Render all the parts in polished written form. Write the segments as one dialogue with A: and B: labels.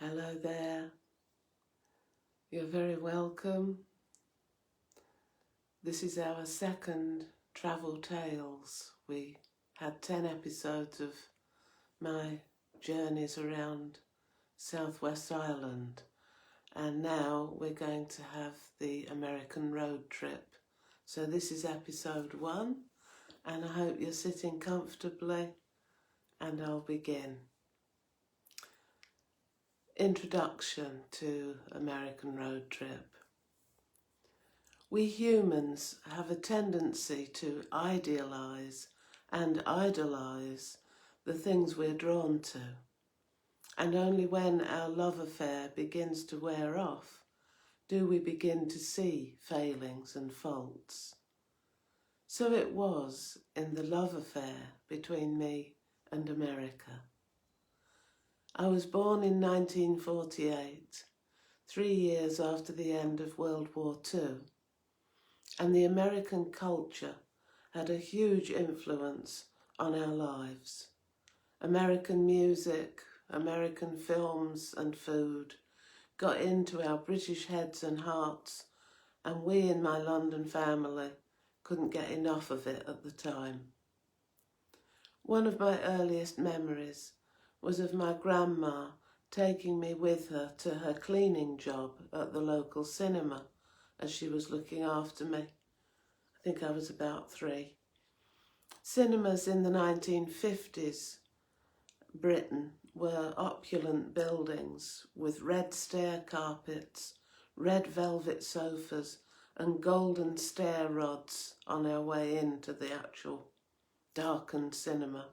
A: Hello there, you're very welcome. This is our second Travel Tales. We had 10 episodes of my journeys around Southwest Ireland, and now we're going to have the American road trip. So this is episode 1, and I hope you're sitting comfortably, and I'll begin. Introduction to American road trip. We humans have a tendency to idealise and idolise the things we're drawn to, and only when our love affair begins to wear off do we begin to see failings and faults. So it was in the love affair between me and America. I was born in 1948, 3 years after the end of World War II, and the American culture had a huge influence on our lives. American music, American films and food got into our British heads and hearts, and we in my London family couldn't get enough of it at the time. One of my earliest memories was of my grandma taking me with her to her cleaning job at the local cinema as she was looking after me. I think I was about 3. Cinemas in the 1950s Britain were opulent buildings with red stair carpets, red velvet sofas and golden stair rods on our way into the actual darkened cinema.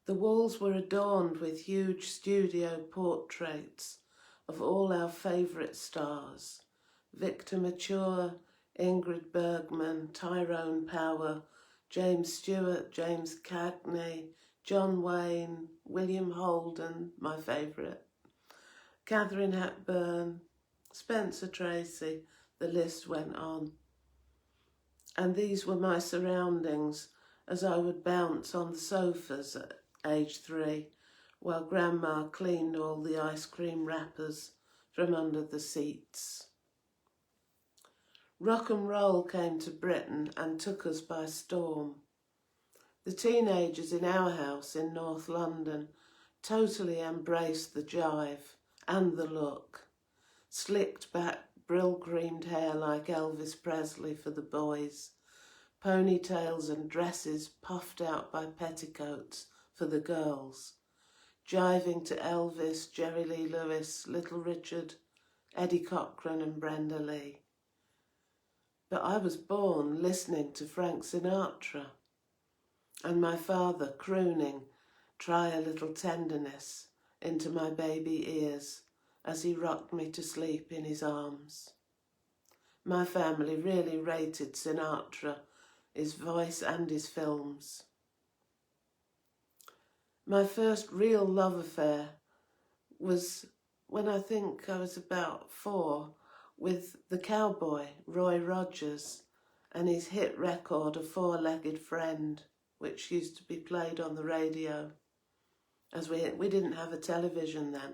A: The walls were adorned with huge studio portraits of all our favourite stars: Victor Mature, Ingrid Bergman, Tyrone Power, James Stewart, James Cagney, John Wayne, William Holden, my favourite, Catherine Hepburn, Spencer Tracy, the list went on. And these were my surroundings as I would bounce on the sofas at age 3, while Grandma cleaned all the ice cream wrappers from under the seats. Rock and roll came to Britain and took us by storm. The teenagers in our house in North London totally embraced the jive and the look. Slicked back, brill-creamed hair like Elvis Presley for the boys, ponytails and dresses puffed out by petticoats for the girls, jiving to Elvis, Jerry Lee Lewis, Little Richard, Eddie Cochran and Brenda Lee. But I was born listening to Frank Sinatra, and my father crooning "Try a Little Tenderness" into my baby ears as he rocked me to sleep in his arms. My family really rated Sinatra, his voice and his films. My first real love affair was when I think I was about 4, with the cowboy Roy Rogers and his hit record A Four-Legged Friend, which used to be played on the radio, as we didn't have a television then.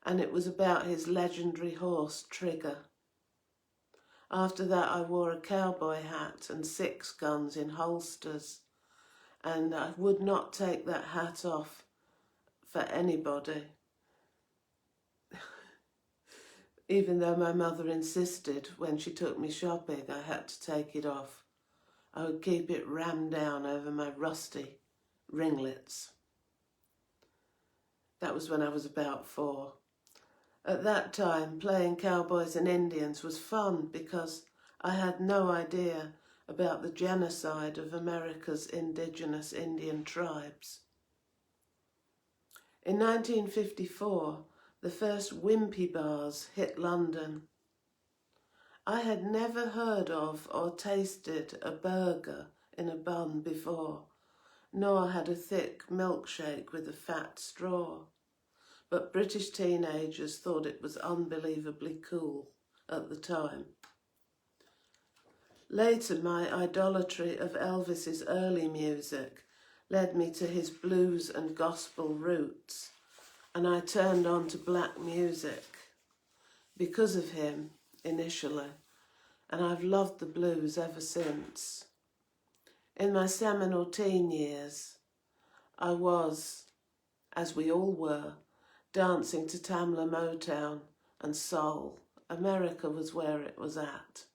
A: And it was about his legendary horse, Trigger. After that I wore a cowboy hat and 6 guns in holsters, and I would not take that hat off for anybody. Even though my mother insisted when she took me shopping I had to take it off, I would keep it rammed down over my rusty ringlets. That was when I was about 4. At that time, playing cowboys and Indians was fun because I had no idea about the genocide of America's indigenous Indian tribes. In 1954, the first wimpy bars hit London. I had never heard of or tasted a burger in a bun before, nor had a thick milkshake with a fat straw. But British teenagers thought it was unbelievably cool at the time. Later, my idolatry of Elvis's early music led me to his blues and gospel roots, and I turned on to black music because of him initially, and I've loved the blues ever since. In my seminal teen years, I was, as we all were, dancing to Tamla Motown and soul. America was where it was at.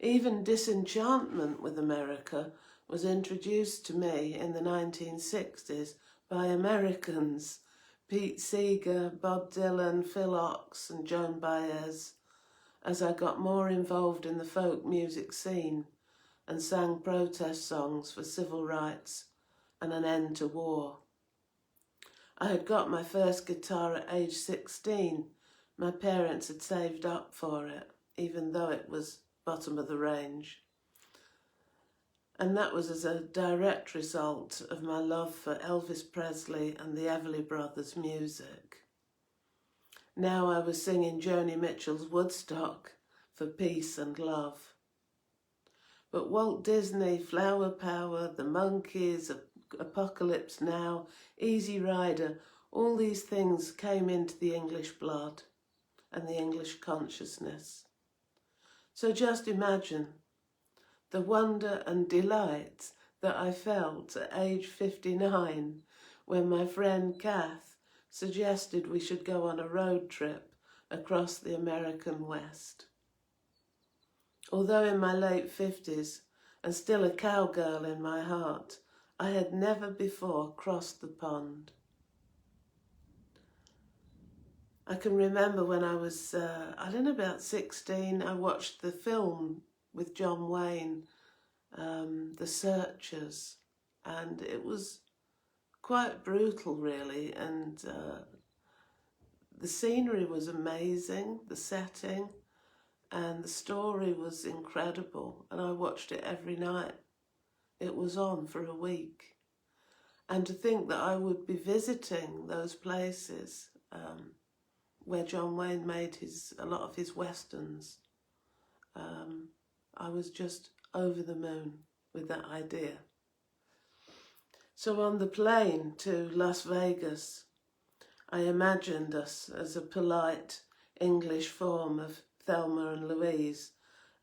A: Even disenchantment with America was introduced to me in the 1960s by Americans, Pete Seeger, Bob Dylan, Phil Ochs and Joan Baez, as I got more involved in the folk music scene and sang protest songs for civil rights and an end to war. I had got my first guitar at age 16. My parents had saved up for it, even though it was bottom of the range. And that was as a direct result of my love for Elvis Presley and the Everly Brothers music. Now I was singing Joni Mitchell's Woodstock for peace and love. But Walt Disney, Flower Power, the Monkees, Apocalypse Now, Easy Rider, all these things came into the English blood and the English consciousness. So just imagine the wonder and delight that I felt at age 59 when my friend Kath suggested we should go on a road trip across the American West. Although in my late 50s and still a cowgirl in my heart, I had never before crossed the pond. I can remember when I was, about 16, I watched the film with John Wayne, The Searchers, and it was quite brutal really, and the scenery was amazing, the setting, and the story was incredible, and I watched it every night. It was on for a week. And to think that I would be visiting those places where John Wayne made a lot of his westerns, I was just over the moon with that idea. So on the plane to Las Vegas, I imagined us as a polite English form of Thelma and Louise,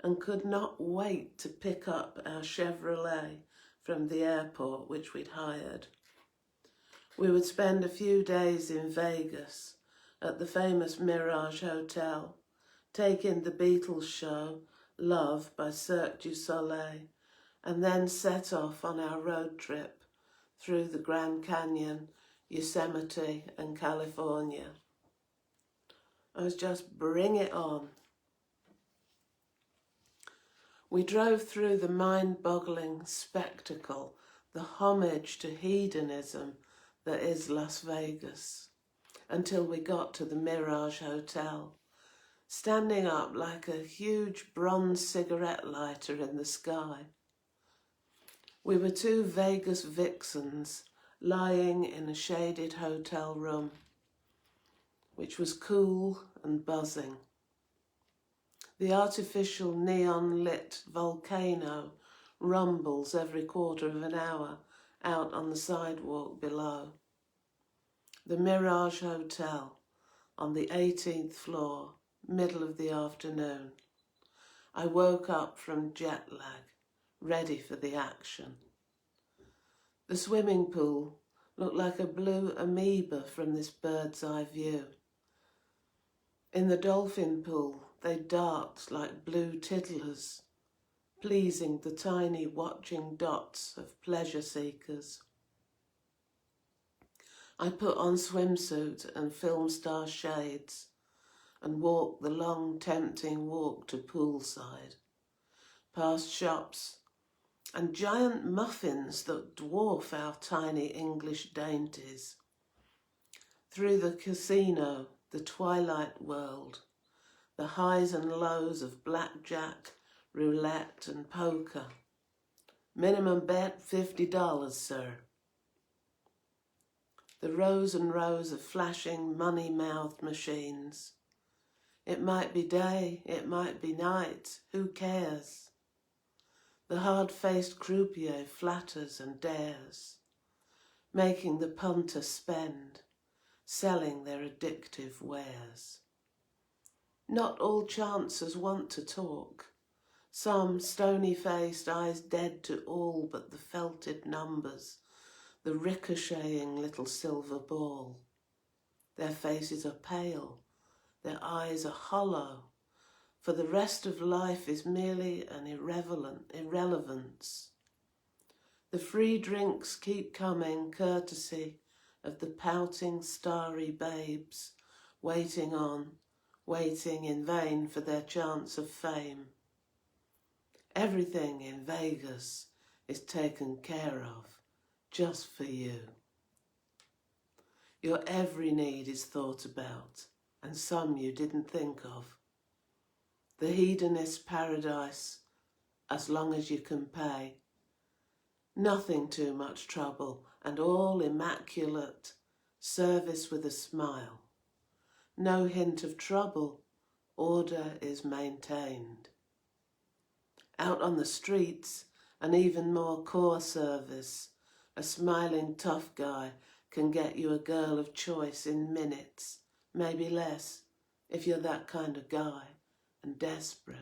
A: and could not wait to pick up our Chevrolet from the airport which we'd hired. We would spend a few days in Vegas at the famous Mirage Hotel, take in the Beatles show, Love by Cirque du Soleil, and then set off on our road trip through the Grand Canyon, Yosemite and California. I was just bring it on. We drove through the mind-boggling spectacle, the homage to hedonism that is Las Vegas, until we got to the Mirage Hotel, standing up like a huge bronze cigarette lighter in the sky. We were two Vegas vixens lying in a shaded hotel room, which was cool and buzzing. The artificial neon-lit volcano rumbles every quarter of an hour out on the sidewalk below. The Mirage Hotel on the 18th floor, middle of the afternoon. I woke up from jet lag, ready for the action. The swimming pool looked like a blue amoeba from this bird's eye view. In the dolphin pool, they darted like blue tiddlers, pleasing the tiny watching dots of pleasure seekers. I put on swimsuit and film star shades and walked the long, tempting walk to poolside, past shops and giant muffins that dwarf our tiny English dainties, through the casino, the twilight world, the highs and lows of blackjack, roulette and poker. Minimum bet $50, sir. The rows and rows of flashing money-mouthed machines. It might be day, it might be night, who cares? The hard-faced croupier flatters and dares. making the punter spend, selling their addictive wares. Not all chancers want to talk. Some stony-faced, eyes dead to all but the felted numbers, the ricocheting little silver ball. Their faces are pale, their eyes are hollow, for the rest of life is merely an irrelevance. The free drinks keep coming courtesy of the pouting starry babes, waiting in vain for their chance of fame. Everything in Vegas is taken care of, just for you. Your every need is thought about, and some you didn't think of. The hedonist paradise, as long as you can pay. Nothing too much trouble, and all immaculate, service with a smile. No hint of trouble, order is maintained. Out on the streets, an even more core service. A smiling tough guy can get you a girl of choice in minutes, maybe less, if you're that kind of guy and desperate.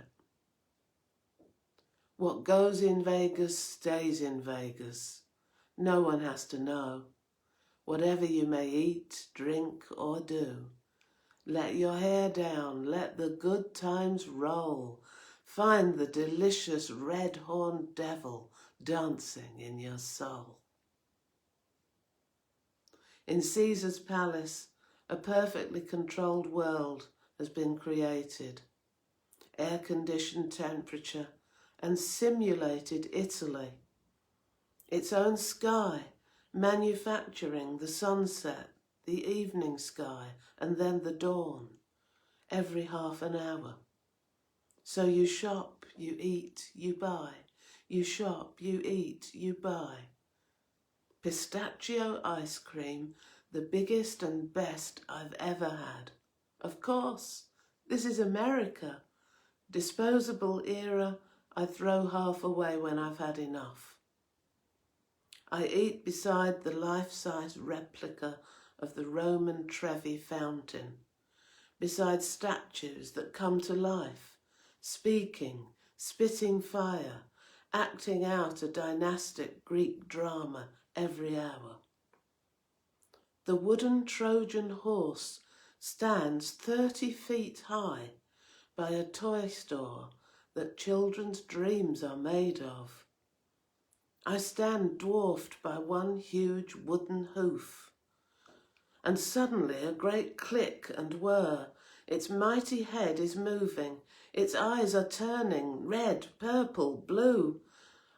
A: What goes in Vegas stays in Vegas. No one has to know. Whatever you may eat, drink, or do, let your hair down, let the good times roll. Find the delicious red-horned devil dancing in your soul. In Caesar's palace, a perfectly controlled world has been created. Air-conditioned temperature and simulated Italy. Its own sky, manufacturing the sunset, the evening sky, and then the dawn, every half an hour. So you shop, you eat, you buy. You shop, you eat, you buy. Pistachio ice cream, the biggest and best I've ever had. Of course, this is America. Disposable era, I throw half away when I've had enough. I eat beside the life-size replica of the Roman Trevi fountain, beside statues that come to life, speaking, spitting fire, acting out a dynastic Greek drama every hour. The wooden Trojan horse stands 30 feet high by a toy store that children's dreams are made of. I stand dwarfed by one huge wooden hoof, and suddenly a great click and whir. Its mighty head is moving, its eyes are turning, red, purple, blue.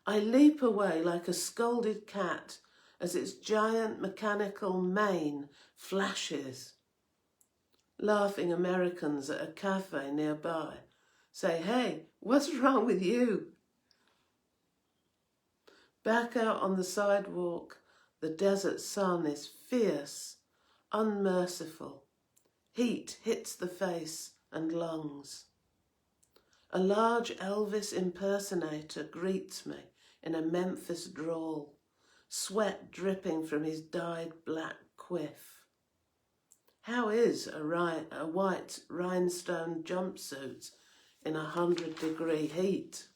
A: I leap away like a scolded cat as its giant mechanical mane flashes. Laughing Americans at a cafe nearby say, "Hey, what's wrong with you?" Back out on the sidewalk, the desert sun is fierce, unmerciful. Heat hits the face and lungs. A large Elvis impersonator greets me in a Memphis drawl, sweat dripping from his dyed black quiff. How is a white rhinestone jumpsuit in 100-degree heat?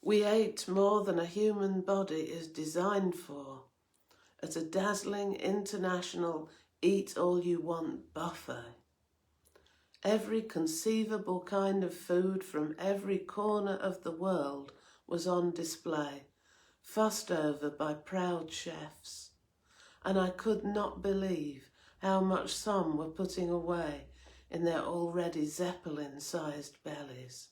A: We ate more than a human body is designed for at a dazzling international eat-all-you-want buffet. Every conceivable kind of food from every corner of the world was on display, fussed over by proud chefs, and I could not believe how much some were putting away in their already Zeppelin-sized bellies.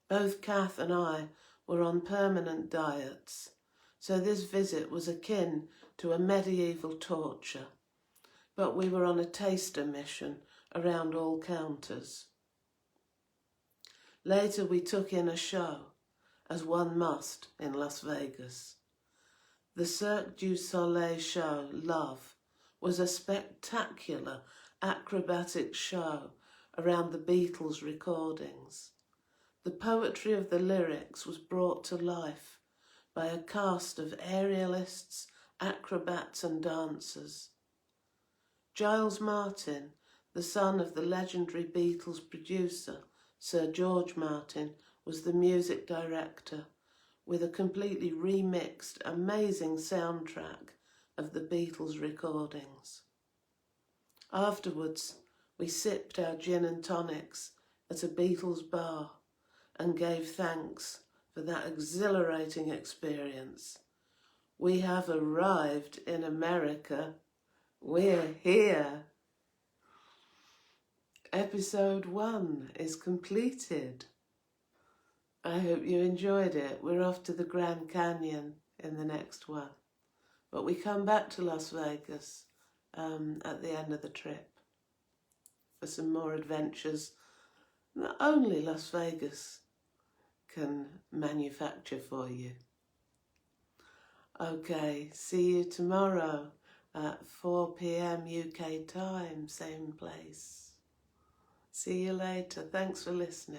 A: Both Kath and I were on permanent diets, so this visit was akin to a medieval torture, but we were on a taster mission around all counters. Later we took in a show, as one must in Las Vegas. The Cirque du Soleil show, Love, was a spectacular acrobatic show around the Beatles' recordings. The poetry of the lyrics was brought to life by a cast of aerialists, acrobats and dancers. Giles Martin, the son of the legendary Beatles producer Sir George Martin, was the music director, with a completely remixed, amazing soundtrack of the Beatles recordings. Afterwards, we sipped our gin and tonics at a Beatles bar and gave thanks for that exhilarating experience. We have arrived in America. We're here. Episode 1 is completed. I hope you enjoyed it. We're off to the Grand Canyon in the next one. But we come back to Las Vegas at the end of the trip for some more adventures that only Las Vegas can manufacture for you. Okay, see you tomorrow at 4 p.m. UK time, same place. See you later. Thanks for listening.